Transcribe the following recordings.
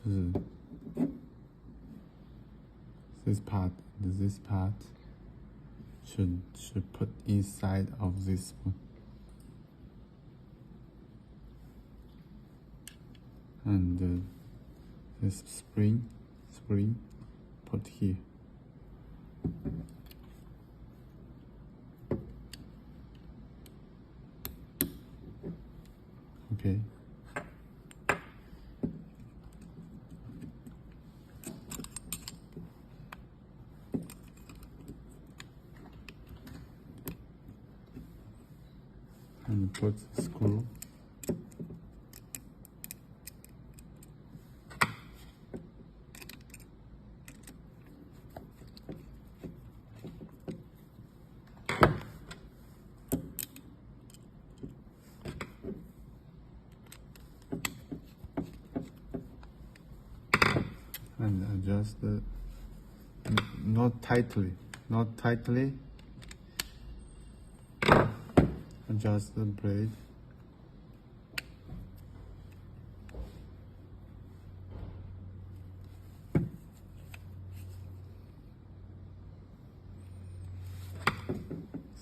就是this part should put inside of this one, and this spring put here. Okay. And put the screw. And adjust not tightly. Adjust the blade.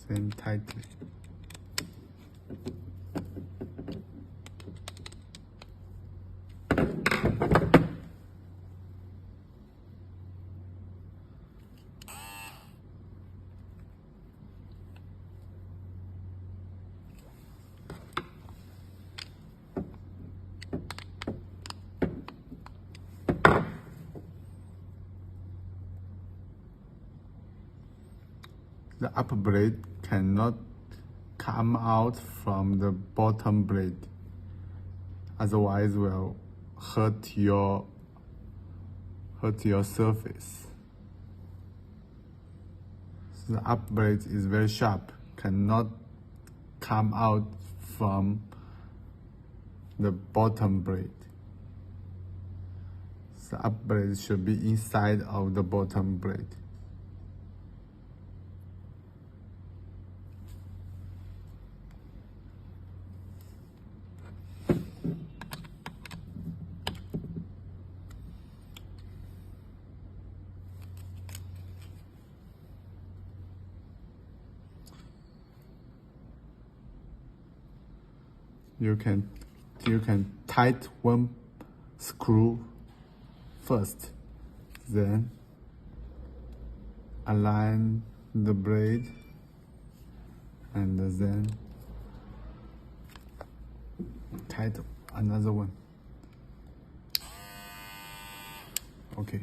Same tightly. The upper blade cannot come out from the bottom blade, otherwise will hurt your surface. So the upper blade is very sharp, cannot come out from the bottom blade. The upper blade should be inside of the bottom blade. You can tight one screw first, then align the blade, and then tight another one. Okay.